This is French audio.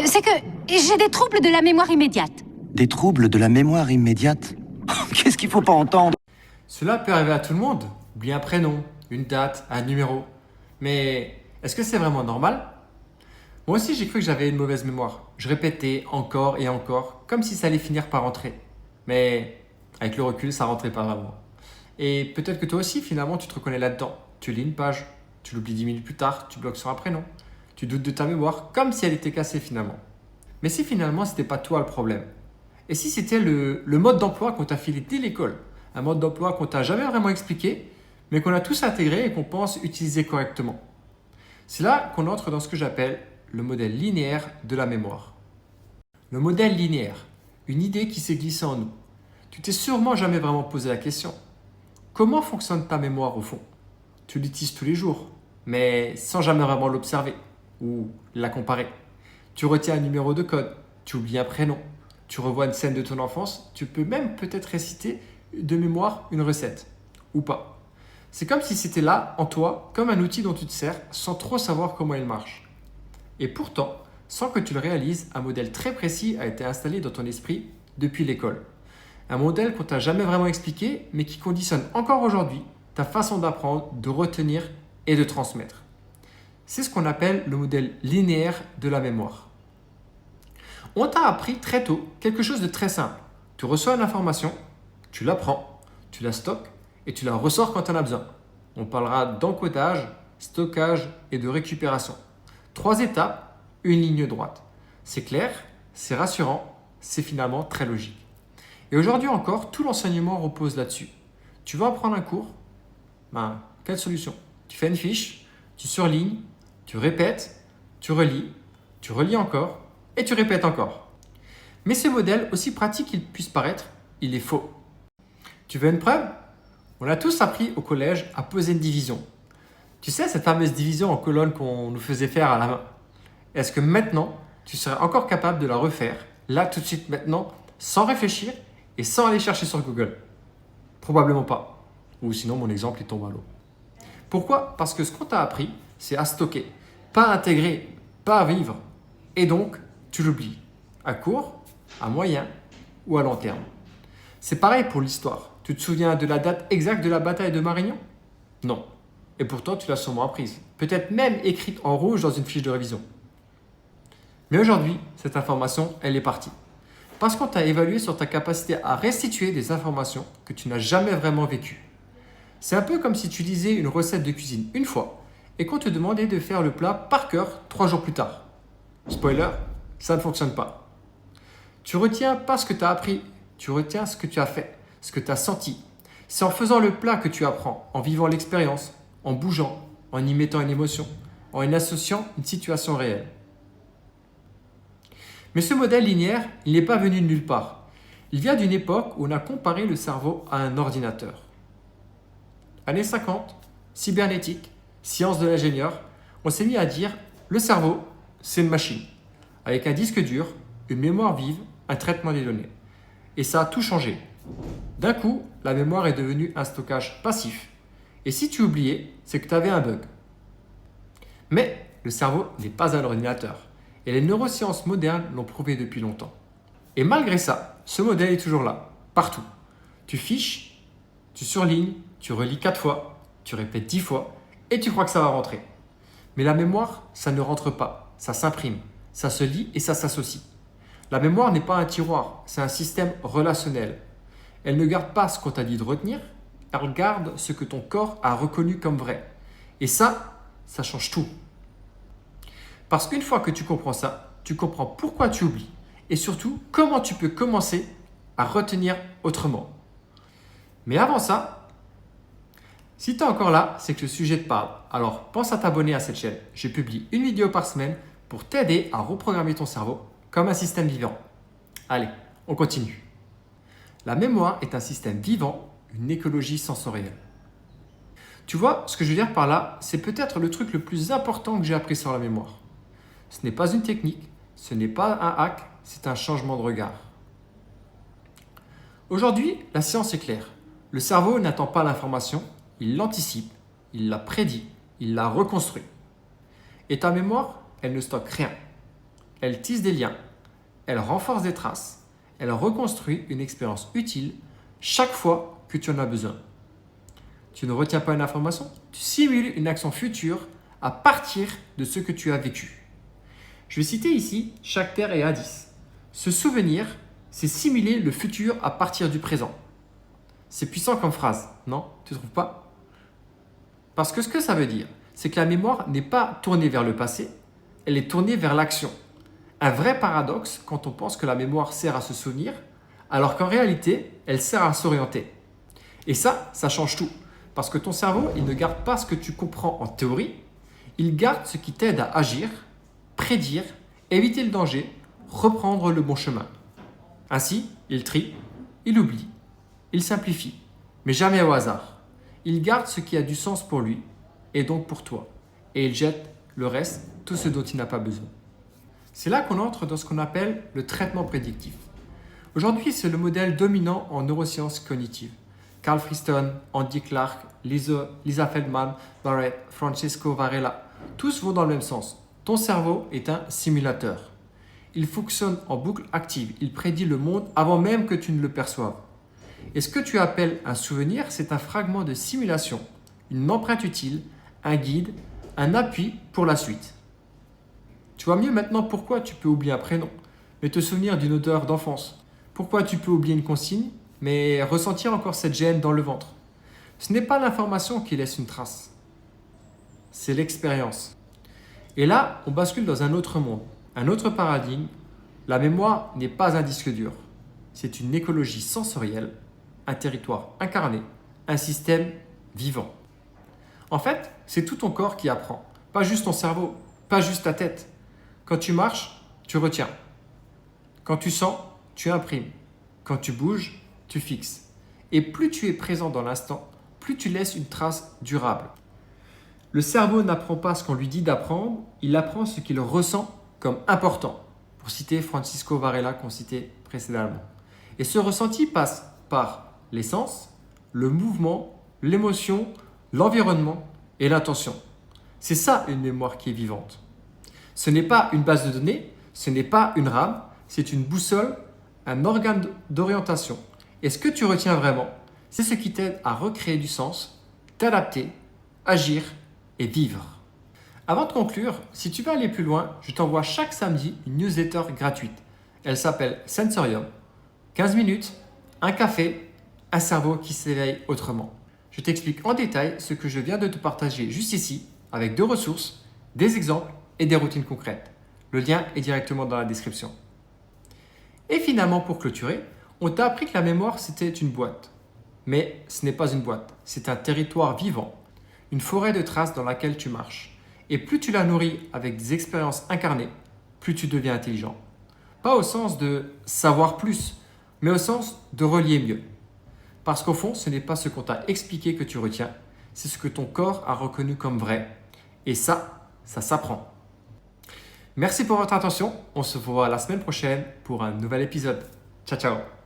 C'est que j'ai des troubles de la mémoire immédiate. Des troubles de la mémoire immédiate? Qu'est-ce qu'il faut pas entendre? Cela peut arriver à tout le monde. Oublier un prénom, une date, un numéro. Mais est-ce que c'est vraiment normal? Moi aussi, j'ai cru que j'avais une mauvaise mémoire. Je répétais encore et encore, comme si ça allait finir par rentrer. Mais avec le recul, ça rentrait pas vraiment. Et peut-être que toi aussi, finalement, tu te reconnais là-dedans. Tu lis une page, tu l'oublies 10 minutes plus tard, tu bloques sur un prénom. Tu doutes de ta mémoire, comme si elle était cassée finalement. Mais si finalement, c'était pas toi le problème? Et si c'était le mode d'emploi qu'on t'a filé dès l'école? Un mode d'emploi qu'on t'a jamais vraiment expliqué, mais qu'on a tous intégré et qu'on pense utiliser correctement. C'est là qu'on entre dans ce que j'appelle le modèle linéaire de la mémoire. Le modèle linéaire, une idée qui s'est glissée en nous. Tu t'es sûrement jamais vraiment posé la question. Comment fonctionne ta mémoire au fond? Tu l'utilises tous les jours, mais sans jamais vraiment l'observer ou la comparer. Tu retiens un numéro de code, tu oublies un prénom, tu revois une scène de ton enfance, tu peux même peut-être réciter de mémoire une recette, ou pas. C'est comme si c'était là, en toi, comme un outil dont tu te sers sans trop savoir comment il marche. Et pourtant, sans que tu le réalises, un modèle très précis a été installé dans ton esprit depuis l'école. Un modèle qu'on t'a jamais vraiment expliqué, mais qui conditionne encore aujourd'hui ta façon d'apprendre, de retenir et de transmettre. C'est ce qu'on appelle le modèle linéaire de la mémoire. On t'a appris très tôt quelque chose de très simple. Tu reçois une information, tu la prends, tu la stockes et tu la ressors quand tu en as besoin. On parlera d'encodage, stockage et de récupération. 3 étapes, une ligne droite. C'est clair, c'est rassurant, c'est finalement très logique. Et aujourd'hui encore, tout l'enseignement repose là-dessus. Tu veux apprendre un cours? Quelle solution? Tu fais une fiche, tu surlignes, tu répètes, tu relis encore et tu répètes encore. Mais ce modèle, aussi pratique qu'il puisse paraître, il est faux. Tu veux une preuve? On a tous appris au collège à poser une division. Tu sais, cette fameuse division en colonnes qu'on nous faisait faire à la main. Est-ce que maintenant, tu serais encore capable de la refaire, là tout de suite maintenant, sans réfléchir et sans aller chercher sur Google? Probablement pas. Ou sinon, mon exemple, il tombe à l'eau. Pourquoi? Parce que ce qu'on t'a appris, c'est à stocker, pas à intégrer, pas à vivre. Et donc, tu l'oublies. À court, à moyen ou à long terme. C'est pareil pour l'histoire. Tu te souviens de la date exacte de la bataille de Marignan? Non. Et pourtant, tu l'as sûrement apprise. Peut-être même écrite en rouge dans une fiche de révision. Mais aujourd'hui, cette information, elle est partie. Parce qu'on t'a évalué sur ta capacité à restituer des informations que tu n'as jamais vraiment vécues. C'est un peu comme si tu lisais une recette de cuisine une fois et qu'on te demandait de faire le plat par cœur 3 jours plus tard. Spoiler, ça ne fonctionne pas. Tu retiens pas ce que tu as appris, tu retiens ce que tu as fait, ce que tu as senti. C'est en faisant le plat que tu apprends, en vivant l'expérience, en bougeant, en y mettant une émotion, en y associant une situation réelle. Mais ce modèle linéaire, il n'est pas venu de nulle part. Il vient d'une époque où on a comparé le cerveau à un ordinateur. Années 50, cybernétique, sciences de l'ingénieur, on s'est mis à dire le cerveau, c'est une machine, avec un disque dur, une mémoire vive, un traitement des données. Et ça a tout changé. D'un coup, la mémoire est devenue un stockage passif. Et si tu oubliais, c'est que tu avais un bug. Mais le cerveau n'est pas un ordinateur. Et les neurosciences modernes l'ont prouvé depuis longtemps. Et malgré ça, ce modèle est toujours là, partout. Tu fiches, tu surlignes, tu relis 4 fois, tu répètes 10 fois, et tu crois que ça va rentrer. Mais la mémoire, ça ne rentre pas, ça s'imprime, ça se lit et ça s'associe. La mémoire n'est pas un tiroir, c'est un système relationnel. Elle ne garde pas ce qu'on t'a dit de retenir, elle garde ce que ton corps a reconnu comme vrai. Et ça change tout. Parce qu'une fois que tu comprends ça, tu comprends pourquoi tu oublies et surtout comment tu peux commencer à retenir autrement. Mais avant ça, si tu es encore là, c'est que le sujet te parle. Alors pense à t'abonner à cette chaîne. Je publie une vidéo par semaine pour t'aider à reprogrammer ton cerveau comme un système vivant. Allez, on continue. La mémoire est un système vivant, une écologie sensorielle. Tu vois, ce que je veux dire par là, c'est peut-être le truc le plus important que j'ai appris sur la mémoire. Ce n'est pas une technique, ce n'est pas un hack, c'est un changement de regard. Aujourd'hui, la science est claire. Le cerveau n'attend pas l'information, il l'anticipe, il la prédit, il la reconstruit. Et ta mémoire, elle ne stocke rien. elle tisse des liens, elle renforce des traces, elle reconstruit une expérience utile chaque fois que tu en as besoin. Tu ne retiens pas une information, tu simules une action future à partir de ce que tu as vécu. Je vais citer ici Schachter et Hadis. Se souvenir, c'est simuler le futur à partir du présent. C'est puissant comme phrase, non? Tu ne trouves pas? Parce que ce que ça veut dire, c'est que la mémoire n'est pas tournée vers le passé, elle est tournée vers l'action. Un vrai paradoxe quand on pense que la mémoire sert à se souvenir, alors qu'en réalité, elle sert à s'orienter. Et ça change tout. Parce que ton cerveau, il ne garde pas ce que tu comprends en théorie, il garde ce qui t'aide à agir, prédire, éviter le danger, reprendre le bon chemin. Ainsi, il trie, il oublie, il simplifie, mais jamais au hasard. Il garde ce qui a du sens pour lui, et donc pour toi. Et il jette le reste, tout ce dont il n'a pas besoin. C'est là qu'on entre dans ce qu'on appelle le traitement prédictif. Aujourd'hui, c'est le modèle dominant en neurosciences cognitives. Carl Friston, Andy Clark, Lisa Feldman, Barrett, Francisco Varela, tous vont dans le même sens. Ton cerveau est un simulateur. Il fonctionne en boucle active, il prédit le monde avant même que tu ne le perçoives. Et ce que tu appelles un souvenir, c'est un fragment de simulation, une empreinte utile, un guide, un appui pour la suite. Tu vois mieux maintenant pourquoi tu peux oublier un prénom, mais te souvenir d'une odeur d'enfance. Pourquoi tu peux oublier une consigne, mais ressentir encore cette gêne dans le ventre. Ce n'est pas l'information qui laisse une trace, c'est l'expérience. Et là, on bascule dans un autre monde, un autre paradigme. La mémoire n'est pas un disque dur, c'est une écologie sensorielle, un territoire incarné, un système vivant. En fait, c'est tout ton corps qui apprend, pas juste ton cerveau, pas juste ta tête. Quand tu marches, tu retiens. Quand tu sens, tu imprimes. Quand tu bouges, tu fixes. Et plus tu es présent dans l'instant, plus tu laisses une trace durable. Le cerveau n'apprend pas ce qu'on lui dit d'apprendre, il apprend ce qu'il ressent comme important, pour citer Francisco Varela qu'on citait précédemment. Et ce ressenti passe par les sens, le mouvement, l'émotion, l'environnement et l'intention. C'est ça une mémoire qui est vivante. Ce n'est pas une base de données, ce n'est pas une RAM, c'est une boussole, un organe d'orientation. Et ce que tu retiens vraiment, c'est ce qui t'aide à recréer du sens, t'adapter, agir et vivre. Avant de conclure, si tu veux aller plus loin, je t'envoie chaque samedi une newsletter gratuite. Elle s'appelle Sensorium. 15 minutes, un café, un cerveau qui s'éveille autrement. Je t'explique en détail ce que je viens de te partager juste ici, avec 2 ressources, des exemples et des routines concrètes. Le lien est directement dans la description. Et finalement, pour clôturer, on t'a appris que la mémoire, c'était une boîte. Mais ce n'est pas une boîte, c'est un territoire vivant, une forêt de traces dans laquelle tu marches. Et plus tu la nourris avec des expériences incarnées, plus tu deviens intelligent. Pas au sens de savoir plus, mais au sens de relier mieux. Parce qu'au fond, ce n'est pas ce qu'on t'a expliqué que tu retiens, c'est ce que ton corps a reconnu comme vrai. Et ça s'apprend. Merci pour votre attention. On se voit la semaine prochaine pour un nouvel épisode. Ciao, ciao.